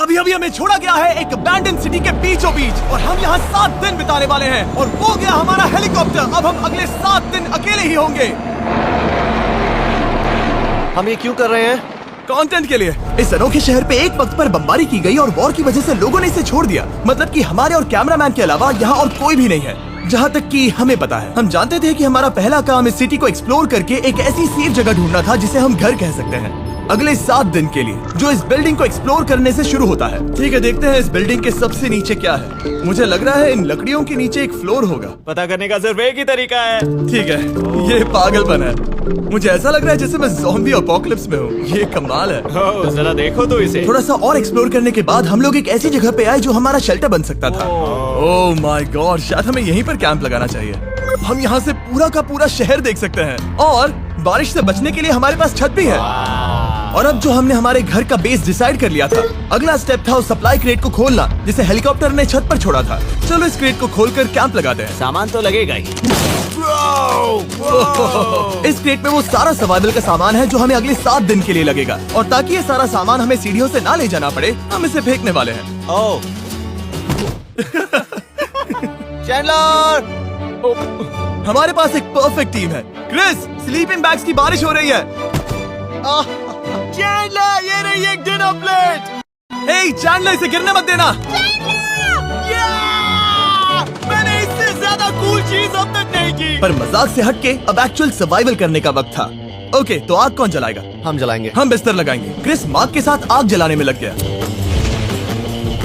अभी अभी हमें छोड़ा गया है एक अबैंडन सिटी के बीचों बीच और हम यहाँ 7 दिन बिताने वाले हैं और वो गया हमारा हेलीकॉप्टर। अब हम अगले 7 दिन अकेले ही होंगे। हम ये क्यों कर रहे हैं? कंटेंट के लिए। इस अनोखे शहर पे एक वक्त पर बमबारी की गई और वॉर की वजह से लोगों ने इसे छोड़ दिया। मतलब कि हमारे और कैमरामैन के अलावा यहाँ और कोई भी नहीं है, जहाँ तक कि हमें पता है। हम जानते थे कि हमारा पहला काम इस सिटी को एक्सप्लोर करके एक ऐसी सेफ जगह ढूंढना था जिसे हम घर कह सकते हैं, अगले 7 दिन के लिए, जो इस बिल्डिंग को एक्सप्लोर करने से शुरू होता है। ठीक है, देखते हैं इस बिल्डिंग के सबसे नीचे क्या है। मुझे लग रहा है इन लकड़ियों के नीचे एक फ्लोर होगा। पता करने का सिर्फ एक ही तरीका है। ठीक है, ये पागलपन है। मुझे ऐसा लग रहा है जैसे मैं ज़ॉम्बी अपोकलिप्स में हूँ। ये कमाल है। जरा देखो तो इसे। थोड़ा सा और एक्सप्लोर करने के बाद हम लोग एक ऐसी जगह पे आए जो हमारा शेल्टर बन सकता था। ओह माय गॉड, शायद हमें यहीं पर कैंप लगाना चाहिए। हम यहाँ से पूरा का पूरा शहर देख सकते हैं और बारिश से बचने के लिए हमारे पास छत भी है। और अब जो हमने हमारे घर का बेस डिसाइड कर लिया था, अगला स्टेप था उस सप्लाई क्रेट को खोलना जिसे हेलीकॉप्टर ने छत पर छोड़ा था। चलो इस क्रेट को खोलकर कैंप लगाते हैं। सामान तो लगेगा ही। इस क्रेट में वो सारा सर्वाइवल का सामान है जो हमें अगले 7 दिन के लिए लगेगा। और ताकि ये सारा सामान हमें सीढ़ियों से ना ले जाना पड़े, हम इसे फेंकने वाले हैं। ओह चैंडलर! हमारे पास एक परफेक्ट टीम है। क्रिस, स्लीपिंग बैग्स की बारिश हो रही है। चैंडलर, ये रही एक डिनर प्लेट। हे चैंडलर, इसे गिरने मत देना। मैंने इससे ज्यादा कूल चीज अब तक नहीं की। पर मजाक से हटके अब एक्चुअल सर्वाइवल करने का वक्त था। ओके, तो आग कौन जलाएगा? हम जलाएंगे। हम बिस्तर लगाएंगे। क्रिस मार्क के साथ आग जलाने में लग गया।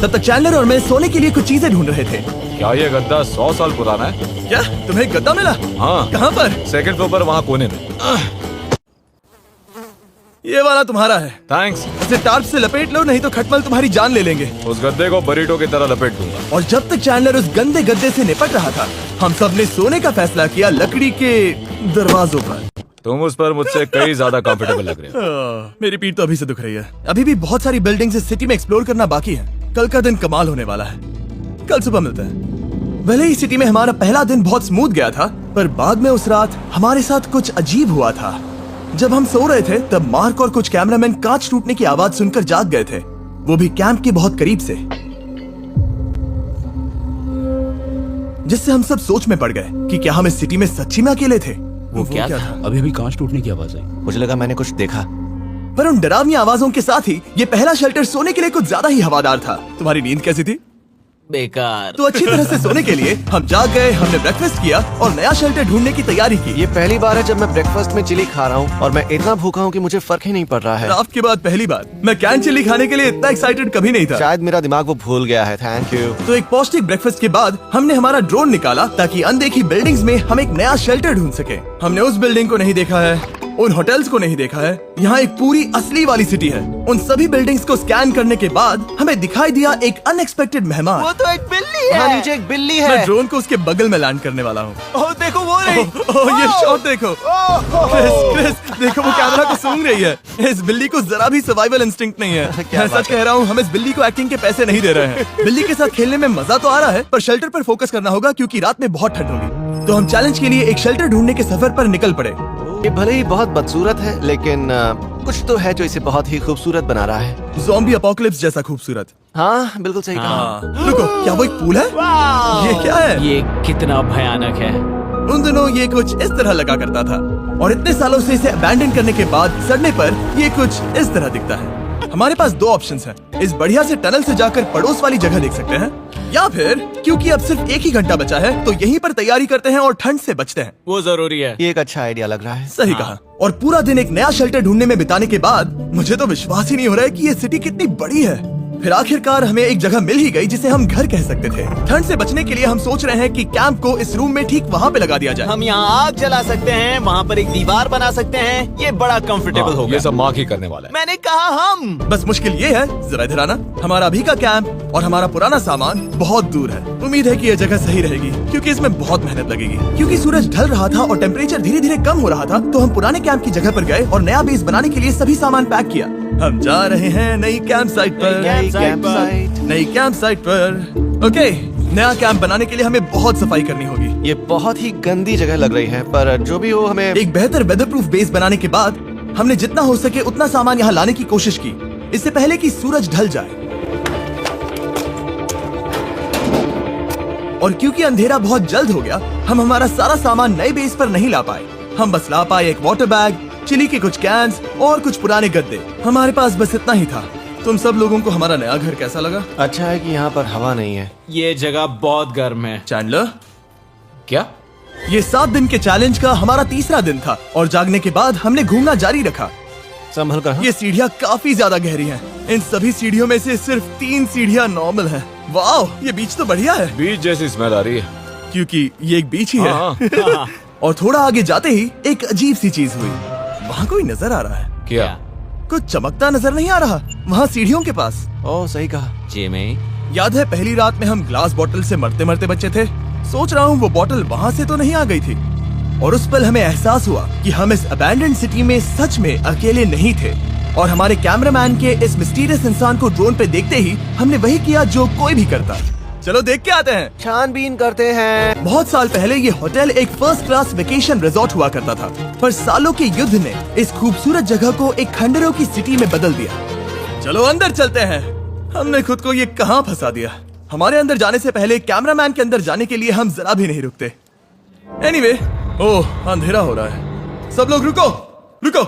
तब तक चैंडलर और मैं सोने के लिए कुछ चीजें ढूंढ रहे थे। क्या ये गद्दा 100 साल पुराना है? क्या तुम्हें एक गद्दा मिला? हाँ। कहाँ पर? 2nd फ्लोर पर, वहाँ कोने में। ये वाला तुम्हारा है। थैंक्स। इसे टार्प से लपेट लो, नहीं तो खटमल तुम्हारी जान ले लेंगे। उस गद्दे को बरीटो की तरह लपेट दूंगा। और जब तक चैंडलर उस गंदे गद्दे से निपट रहा था, हम सब ने सोने का फैसला किया लकड़ी के दरवाजों पर। तुम उस पर मुझसे कई ज्यादा कंफर्टेबल लग रहे हो। मेरी पीठ तो अभी से दुख रही है। अभी भी बहुत सारी बिल्डिंग्स इस सिटी में एक्सप्लोर करना बाकी है। कल का दिन कमाल होने वाला है। कल सुबह मिलते हैं। भले ही सिटी में हमारा पहला दिन बहुत स्मूथ गया था, पर बाद में उस रात हमारे साथ कुछ अजीब हुआ था। जब हम सो रहे थे तब मार्क और कुछ कैमरामैन कांच टूटने की आवाज सुनकर जाग गए थे, वो भी कैंप के बहुत करीब से, जिससे हम सब सोच में पड़ गए कि क्या हम इस सिटी में सच्ची में अकेले थे। वो क्या था? अभी अभी कांच टूटने की आवाज आई। मुझे लगा मैंने कुछ देखा। पर उन डरावनी आवाजों के साथ ही ये पहला शेल्टर सोने के लिए कुछ ज्यादा ही हवादार था। तुम्हारी नींद कैसी थी? बेकार। तो अच्छी तरह से सोने के लिए हम जाग गए, हमने ब्रेकफास्ट किया और नया शेल्टर ढूंढने की तैयारी की। ये पहली बार है जब मैं ब्रेकफास्ट में चिली खा रहा हूँ और मैं इतना भूखा हूँ कि मुझे फर्क ही नहीं पड़ रहा है। राफ्ट के बाद पहली बार मैं कैन चिली खाने के लिए इतना एक्साइटेड कभी नहीं था। शायद मेरा दिमाग वो भूल गया है। Thank you. तो एक पौष्टिक ब्रेकफास्ट के बाद हमने हमारा ड्रोन निकाला ताकि अनदेखी बिल्डिंग्स में हम एक नया शेल्टर ढूंढ सके। हमने उस बिल्डिंग को नहीं देखा है, उन होटल्स को नहीं देखा है। यहाँ एक पूरी असली वाली सिटी है। उन सभी बिल्डिंग्स को स्कैन करने के बाद हमें दिखाई दिया एक अनएक्सपेक्टेड मेहमान। वो तो एक बिल्ली है। वहाँ नीचे एक बिल्ली मैं है। ड्रोन को उसके बगल में लैंड करने वाला हूँ। ओह देखो वो रही। ये शॉट देखो। क्रिस, देखो वो कैमरा को सूंघ रही है। इस बिल्ली को जरा भी सर्वाइवल इंस्टिंक्ट नहीं है। मैं सच कह रहा हूँ, हम इस बिल्ली को एक्टिंग के पैसे नहीं दे रहे हैं। बिल्ली के साथ खेलने में मजा तो आ रहा है, पर शेल्टर पर फोकस करना होगा क्योंकि रात में बहुत ठंड होगी। तो हम चैलेंज के लिए एक शेल्टर ढूंढने के सफर पर निकल पड़े। ये भले ही बहुत बदसूरत है, लेकिन कुछ तो है जो इसे बहुत ही खूबसूरत बना रहा है। ज़ॉम्बी अपोकलिप्स जैसा खूबसूरत। हाँ, बिल्कुल सही कहा। रुको, क्या वो एक पूल है? ये क्या है? ये कितना भयानक है। उन दिनों ये कुछ इस तरह लगा करता था और इतने सालों से इसे अबैंडन करने के बाद सड़ने पर ये कुछ इस तरह दिखता है। हमारे पास 2 ऑप्शंस हैं। इस बढ़िया से टनल से जाकर पड़ोस वाली जगह देख सकते हैं, या फिर क्योंकि अब सिर्फ 1 ही घंटा बचा है तो यहीं पर तैयारी करते हैं और ठंड से बचते हैं। वो जरूरी है। ये एक अच्छा आइडिया लग रहा है। सही कहा। और पूरा दिन एक नया शेल्टर ढूंढने में बिताने के बाद मुझे तो विश्वास ही नहीं हो रहा है कि ये सिटी कितनी बड़ी है। फिर आखिरकार हमें एक जगह मिल ही गई जिसे हम घर कह सकते थे। ठंड से बचने के लिए हम सोच रहे हैं कि कैंप को इस रूम में ठीक वहाँ पे लगा दिया जाए। हम यहाँ आग जला सकते हैं, वहाँ पर एक दीवार बना सकते हैं। ये बड़ा कंफर्टेबल होगा। ये सब मार्क ही करने वाला है। मैंने कहा हम। बस मुश्किल ये है, जरा इधर आना, हमारा अभी का कैंप और हमारा पुराना सामान बहुत दूर है। उम्मीद है कि यह जगह सही रहेगी क्योंकि इसमें बहुत मेहनत लगेगी। क्योंकि सूरज ढल रहा था और टेम्परेचर धीरे धीरे कम हो रहा था, तो हम पुराने कैंप की जगह पर गए और नया बेस बनाने के लिए सभी सामान पैक किया। हम जा रहे हैं नई कैंप साइट पर। नई कैंप साइट पर। ओके, नया कैंप बनाने के लिए हमें बहुत सफाई करनी होगी। ये बहुत ही गंदी जगह लग रही है, पर जो भी हो हमें एक बेहतर वेदरप्रूफ बेस बनाने के बाद हमने जितना हो सके उतना सामान यहाँ लाने की कोशिश की, इससे पहले कि सूरज ढल जाए। और क्योंकि अंधेरा बहुत जल्द हो गया, हम हमारा सारा सामान नए बेस पर नहीं ला पाए। हम बस ला पाए एक वाटर बैग, चिली के कुछ कैंस और कुछ पुराने गद्दे। हमारे पास बस इतना ही था। तुम सब लोगों को हमारा नया घर कैसा लगा? अच्छा है कि यहाँ पर हवा नहीं है। ये जगह बहुत गर्म है। चैंडलर, क्या? ये 7 दिन के चैलेंज का हमारा तीसरा दिन था और जागने के बाद हमने घूमना जारी रखा। संभल कर हाँ? ये सीढ़ियाँ काफी ज्यादा गहरी हैं। इन सभी सीढ़ियों में से सिर्फ 3 सीढ़ियाँ नॉर्मल हैं। वाह, ये बीच तो बढ़िया है। बीच जैसी स्मेल आ रही है। क्योंकि ये एक बीच ही है। हाँ। और थोड़ा आगे जाते ही एक अजीब सी चीज हुई। वहाँ कोई नजर आ रहा है। क्या? कुछ चमकता नजर नहीं आ रहा वहाँ सीढ़ियों के पास। ओह सही कहा। जिमी, याद है पहली रात में हम ग्लास बॉटल से मरते मरते बचे थे? सोच रहा हूँ वो बॉटल वहाँ से तो नहीं आ गई थी। और उस पल हमें एहसास हुआ कि हम इस अबैंडन्ड सिटी में सच में अकेले नहीं थे। और हमारे कैमरामैन के इस मिस्टीरियस इंसान को ड्रोन पे देखते ही हमने वही किया जो कोई भी करता। चलो देख के आते हैं। छानबीन करते हैं। बहुत साल पहले ये होटल एक फर्स्ट क्लास वेकेशन रिजॉर्ट हुआ करता था, पर सालों के युद्ध ने इस खूबसूरत जगह को एक खंडरों की सिटी में बदल दिया। चलो अंदर चलते हैं। हमने खुद को ये कहाँ फंसा दिया। हमारे अंदर जाने से पहले कैमरामैन के अंदर जाने के लिए हम जरा भी नहीं रुकते। एनीवे, ओह अंधेरा हो रहा है। सब लोग रुको रुको,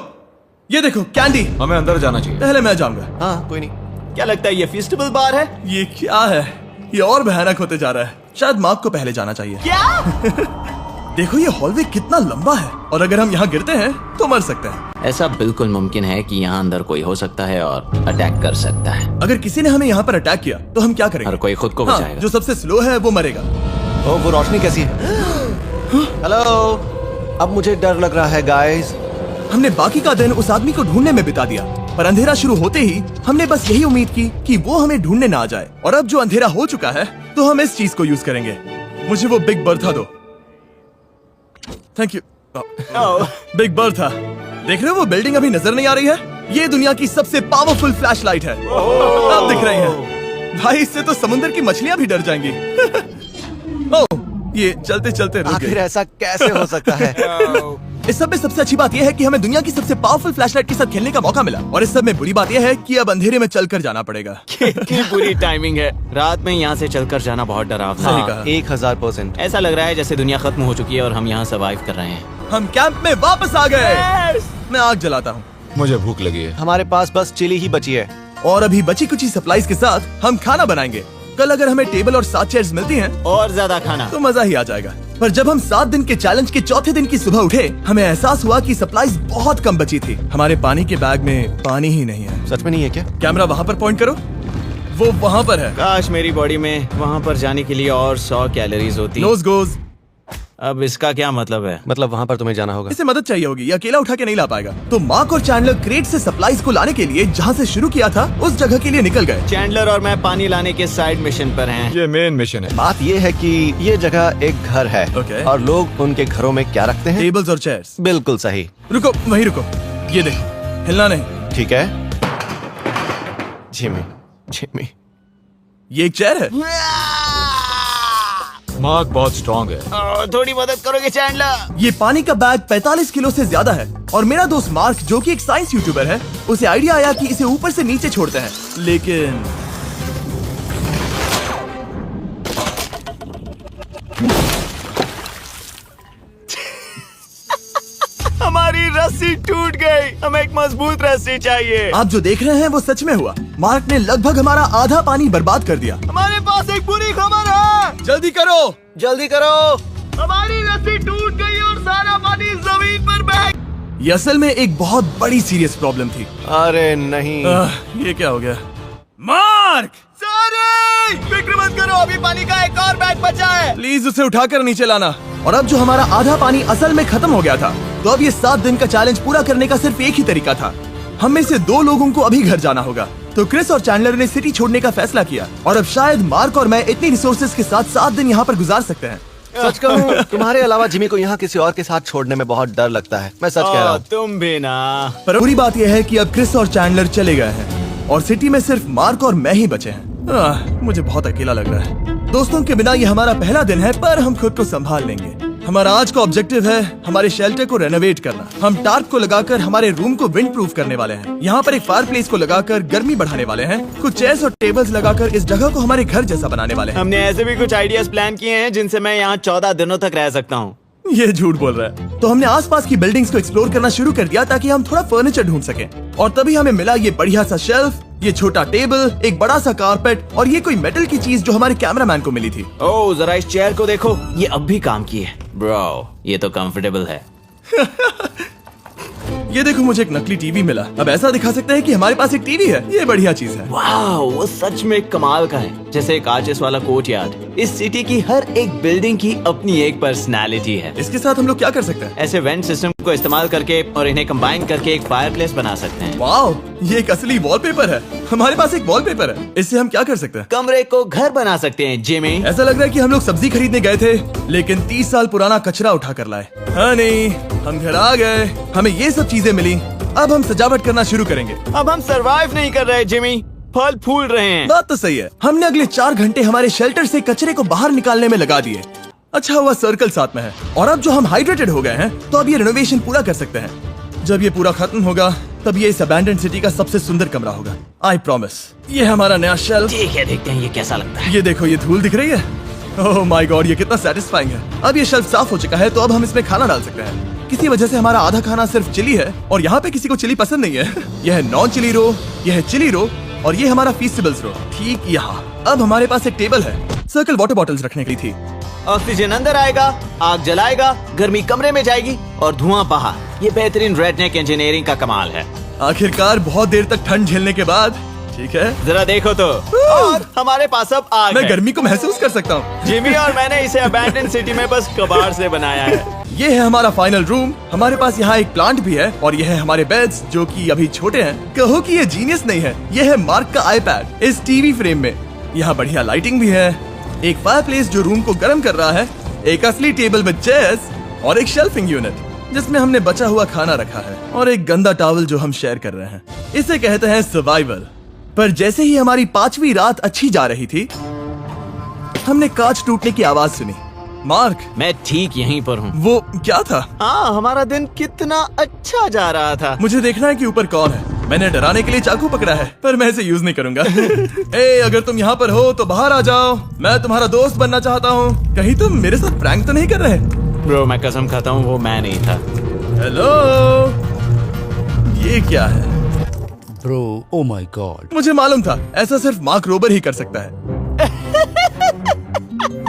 ये देखो कैंडी। हमें अंदर जाना चाहिए। पहले मैं जाऊंगा। हाँ कोई नहीं। क्या लगता है ये फेस्टिवल बार है? ये क्या है? ये और भयानक होते जा रहा है। शायद मार्क को पहले जाना चाहिए। क्या? देखो ये हॉलवे कितना लंबा है और अगर हम यहाँ गिरते हैं तो मर सकते हैं। ऐसा बिल्कुल मुमकिन है कि यहाँ अंदर कोई हो सकता है और अटैक कर सकता है। अगर किसी ने हमें यहाँ पर अटैक किया तो हम क्या करेंगे? हर कोई खुद को हाँ, बचाएगा। जो सबसे स्लो है वो मरेगा। ओह वो रोशनी कैसी है? हेलो, अब मुझे डर लग रहा है गाइस। हमने बाकी का दिन उस आदमी को ढूंढने में बिता दिया, पर अंधेरा शुरू होते ही हमने बस यही उम्मीद की कि वो हमें ढूंढने ना आ जाए। और अब जो अंधेरा हो चुका है तो हम इस चीज को यूज करेंगे। मुझे वो बिग बर्था दो। Thank you. बिग बर्था, देख रहे हो वो बिल्डिंग अभी नजर नहीं आ रही है? ये दुनिया की सबसे पावरफुल फ्लैशलाइट है। अब दिख रही है। भाई इससे तो समुद्र की मछलियां भी डर जाएंगी। ओह, ये चलते चलते रुक आखिर गए। ऐसा कैसे हो सकता है? इस सब में सबसे अच्छी बात यह है कि हमें दुनिया की सबसे पावरफुल फ्लैशलाइट के साथ खेलने का मौका मिला। और इस सब में बुरी बात यह है कि अब अंधेरे में चलकर जाना पड़ेगा। कितनी बुरी टाइमिंग है। रात में यहाँ से चलकर जाना बहुत डरावना सही है। कहा। 1000%। ऐसा लग रहा है जैसे दुनिया खत्म हो चुकी है और हम यहाँ सर्वाइव कर रहे हैं। हम कैंप में वापस आ गए। मैं आग जलाता हूँ मुझे भूख लगी है। हमारे पास बस चिली ही बची है। और अभी बची कुछ सप्लाईज के साथ हम खाना बनाएंगे। कल अगर हमें टेबल और 7 चेयर्स मिलती हैं और ज्यादा खाना तो मजा ही आ जाएगा। पर जब हम 7 दिन के चैलेंज के चौथे दिन की सुबह उठे, हमें एहसास हुआ कि सप्लाईज बहुत कम बची थी। हमारे पानी के बैग में पानी ही नहीं है। सच में नहीं है क्या? कैमरा वहाँ पर पॉइंट करो, वो वहाँ पर है। काश मेरी बॉडी में वहाँ पर जाने के लिए और 100 कैलोरीज होती। नोज गोज। अब इसका क्या मतलब है? मतलब वहाँ पर तुम्हें जाना होगा। इसे मदद चाहिए होगी, ये अकेला उठा के नहीं ला पाएगा। तो मार्क और चैंडलर क्रेट से सप्लाईज को लाने के लिए जहाँ से शुरू किया था उस जगह के लिए निकल गए। चैंडलर और मैं पानी लाने के साइड मिशन पर हैं। ये मेन मिशन है। बात ये है कि ये जगह एक घर है Okay. और लोग उनके घरों में क्या रखते हैं? टेबल्स और चेयर्स। बिल्कुल सही। रुको, वहीं रुको। ये देखो, हिलना नहीं। ठीक है जिमी, जिमी। ये एक चेयर है। मार्क बहुत स्ट्रांग है। थोड़ी मदद करोगे चैंडलर? ये पानी का बैग 45 किलो से ज्यादा है। और मेरा दोस्त मार्क जो कि एक साइंस यूट्यूबर है, उसे आइडिया आया कि इसे ऊपर से नीचे छोड़ते हैं। लेकिन हमारी रस्सी टूट गई। हमें एक मजबूत रस्सी चाहिए। आप जो देख रहे हैं वो सच में हुआ। मार्क ने लगभग हमारा आधा पानी बर्बाद कर दिया। हमारे पास एक बुरी खबर है। जल्दी करो। जल्दी करो। हमारी रस्सी टूट गई और सारा पानी जमीन पर बह गया। ये असल में एक बहुत बड़ी सीरियस प्रॉब्लम थी। अरे नहीं। ये क्या हो गया? मार्क, सॉरी, फिक्र मत करो, अभी पानी का एक और बैग बचा है। प्लीज उसे उठाकर नीचे लाना। और अब जो हमारा आधा पानी असल में खत्म हो गया था, तो अब ये 7 दिन का चैलेंज पूरा करने का सिर्फ एक ही तरीका था। हम में से 2 लोगों को अभी घर जाना होगा। तो क्रिस और चैंडलर ने सिटी छोड़ने का फैसला किया और अब शायद मार्क और मैं इतनी रिसोर्सेज के साथ 7 दिन यहाँ पर गुजार सकते हैं। सच कहूँ तुम्हारे अलावा जिमी को यहाँ किसी और के साथ छोड़ने में बहुत डर लगता है। मैं सच कह रहा हूँ। तुम भी ना। पर बुरी बात यह है कि अब क्रिस और चैंडलर चले गए हैं और सिटी में सिर्फ मार्क और मैं ही बचे हैं। मुझे बहुत अकेला लग रहा है। दोस्तों के बिना ये हमारा पहला दिन है, पर हम खुद को संभाल लेंगे। हमारा आज का ऑब्जेक्टिव है हमारे शेल्टर को रेनोवेट करना। हम टार्प को लगाकर हमारे रूम को विंड प्रूफ करने वाले हैं। यहाँ पर एक फायर प्लेस को लगाकर गर्मी बढ़ाने वाले हैं। कुछ चेयर्स और टेबल्स लगाकर इस जगह को हमारे घर जैसा बनाने वाले हैं। हमने ऐसे भी कुछ आइडियाज प्लान किए हैं जिनसे मैं यहाँ 14 दिनों तक रह सकता हूँ। ये झूठ बोल रहा है। तो हमने आसपास की बिल्डिंग्स को एक्सप्लोर करना शुरू कर दिया ताकि हम थोड़ा फर्नीचर ढूंढ सकें। और तभी हमें मिला ये बढ़िया सा शेल्फ, ये छोटा टेबल, एक बड़ा सा कारपेट और ये कोई मेटल की चीज जो हमारे कैमरामैन को मिली थी। ओह, जरा इस चेयर को देखो, ये अब भी काम की है। ब्रो, ये तो कंफर्टेबल है। ये देखो, मुझे एक नकली टीवी मिला। अब ऐसा दिखा सकते हैं कि हमारे पास एक टीवी है। ये बढ़िया चीज है। वाह, वो सच में कमाल का है। जैसे एक आर्चेस वाला कोर्टयार्ड। इस सिटी की हर एक बिल्डिंग की अपनी एक पर्सनालिटी है। इसके साथ हम लोग क्या कर सकते हैं? ऐसे वेंट सिस्टम को इस्तेमाल करके और इन्हें कंबाइन करके एक फायरप्लेस बना सकते हैं। वाओ, ये एक असली वॉलपेपर है। हमारे पास एक वॉलपेपर है। इससे हम क्या कर सकते हैं? कमरे को घर बना सकते हैं। जिमी, ऐसा लग रहा है कि हम लोग सब्जी खरीदने गए थे लेकिन 30 साल पुराना कचरा उठा कर लाए। हाँ नहीं, हम घर आ गए, हमें ये सब चीजें मिली। अब हम सजावट करना शुरू करेंगे। अब हम सरवाइव नहीं कर रहे जिमी, फल फूल रहे हैं। बात तो सही है। हमने अगले 4 घंटे हमारे शेल्टर से कचरे को बाहर निकालने में लगा दिए। अच्छा हुआ सर्कल साथ में है। और अब जो हम हाइड्रेटेड हो गए हैं तो अब ये रेनोवेशन पूरा कर सकते हैं। जब ये पूरा खत्म होगा तब ये इस अबैंडन्ड सिटी का सबसे सुंदर कमरा होगा। I promise. ये हमारा नया शेल्फ। ठीक है, देखते हैं ये कैसा लगता है। ये देखो, ये धूल दिख रही है। ओह माय गॉड, ये कितना सेटिस्फाइंग है। अब ये शेल्फ साफ हो चुका है तो अब हम इसमें खाना डाल सकते हैं। किसी वजह से हमारा आधा खाना सिर्फ चिली है और यहाँ पे किसी को चिली पसंद नहीं है। यह है नॉन चिली रो, यह है चिली रो और ये हमारा फीस्टेबल्स रो ठीक यहाँ। अब हमारे पास एक टेबल है। सर्कल वाटर बॉटल्स रखने के लिए थी। ऑक्सीजन अंदर आएगा, आग जलाएगा, गर्मी कमरे में जाएगी और धुआं बाहर। ये बेहतरीन रेडनेक इंजीनियरिंग का कमाल है। आखिरकार बहुत देर तक ठंड झेलने के बाद। ठीक है, जरा देखो तो। और हमारे पास अब आग मैं है। गर्मी को महसूस कर सकता हूँ। जिमी और मैंने इसे अबैंडन सिटी में बस कबाड़ से बनाया है। ये है हमारा फाइनल रूम। हमारे पास यहाँ एक प्लांट भी है और ये है हमारे बेड्स जो कि अभी छोटे हैं। कहो कि ये जीनियस नहीं है। ये है मार्क का आईपैड इस टीवी फ्रेम में। यहाँ बढ़िया लाइटिंग भी है, एक फायरप्लेस जो रूम को गर्म कर रहा है, एक असली टेबल विद चेयर्स और एक शेल्फिंग यूनिट जिसमें हमने बचा हुआ खाना रखा है और एक गंदा टॉवल जो हम शेयर कर रहे हैं। इसे कहते हैं सर्वाइवल। पर जैसे ही हमारी 5वीं रात अच्छी जा रही थी हमने कांच टूटने की आवाज सुनी। मार्क, मैं ठीक यहीं पर हूँ। वो क्या था? हाँ, हमारा दिन कितना अच्छा जा रहा था। मुझे देखना है कि ऊपर कौन है। मैंने डराने के लिए चाकू पकड़ा है पर मैं इसे यूज नहीं करूंगा। ए, अगर तुम यहाँ पर हो तो बाहर आ जाओ। मैं तुम्हारा दोस्त बनना चाहता हूँ। कहीं तुम मेरे साथ प्रैंक तो नहीं कर रहे? ब्रो, मैं कसम खाता हूँ वो मैं नहीं था। हेलो, ये क्या है? Bro, oh my God. मुझे मालूम था ऐसा सिर्फ मार्क रोबर ही कर सकता है।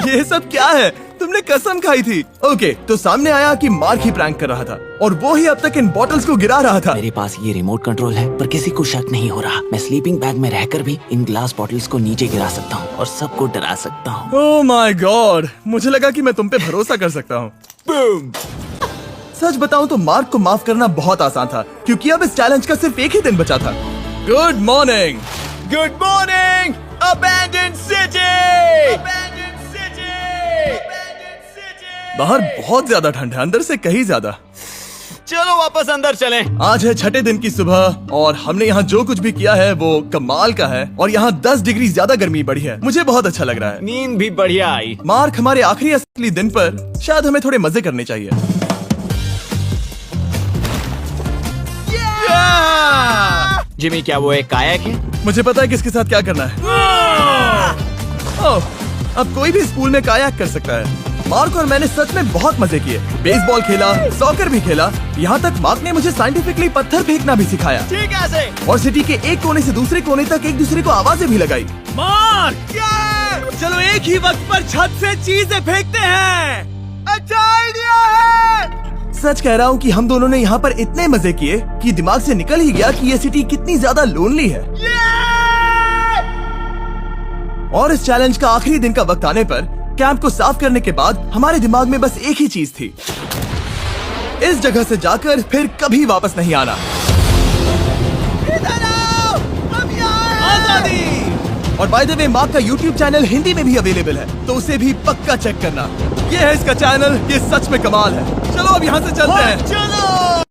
ये सब क्या है? तुमने कसम खाई थी। ओके, तो सामने आया कि मार्क ही प्रैंक कर रहा था और वो ही अब तक इन बॉटल्स को गिरा रहा था। मेरे पास ये रिमोट कंट्रोल है पर किसी को शक नहीं हो रहा। मैं स्लीपिंग बैग में रहकर भी इन ग्लास बॉटल्स को नीचे गिरा सकता हूँ और सबको डरा सकता हूँ। ओह माय गॉड, मुझे लगा कि मैं तुम पे भरोसा कर सकता हूँ। बूम। सच बताऊं तो मार्क को माफ करना बहुत आसान था क्योंकि अब इस चैलेंज का सिर्फ एक ही दिन बचा था। Good morning. Good morning abandoned city. बाहर बहुत ज्यादा ठंड है, अंदर से कहीं ज्यादा। चलो वापस अंदर चलें। आज है 6ठे दिन की सुबह और हमने यहाँ जो कुछ भी किया है वो कमाल का है और यहाँ 10 डिग्री ज्यादा गर्मी बढ़ी है। मुझे बहुत अच्छा लग रहा है। नींद भी बढ़िया आई। मार्क, हमारे आखिरी असली दिन पर शायद हमें थोड़े मजे करने चाहिए। जिमी, क्या वो एक कायाक है? मुझे पता है किसके साथ क्या करना है। ओह, अब कोई भी स्कूल में कायाक कर सकता है। मार्क और मैंने सच में बहुत मजे किए। बेसबॉल खेला, सॉकर भी खेला, यहाँ तक मार्क ने मुझे साइंटिफिकली पत्थर फेंकना भी सिखाया। ठीक है। और सिटी के एक कोने से दूसरे कोने तक एक दूसरे को आवाजें भी लगाई। मार्क, चलो एक ही वक्त पर छत से चीजें फेंकते हैं। अच्छा आइडिया है। सच कह रहा हूँ कि हम दोनों ने यहाँ पर इतने मजे किए कि दिमाग से निकल ही गया कि ये सिटी कितनी ज्यादा लोनली है। और इस चैलेंज का आखिरी दिन का वक्त आने पर कैंप को साफ करने के बाद हमारे दिमाग में बस एक ही चीज थी, इस जगह से जाकर फिर कभी वापस नहीं आना। आजादी। और बाय द वे, मार्क का YouTube चैनल हिंदी में भी अवेलेबल है तो उसे भी पक्का चेक करना। ये है इसका चैनल, ये सच में कमाल है। चलो अब यहाँ से चलते हैं। चलो।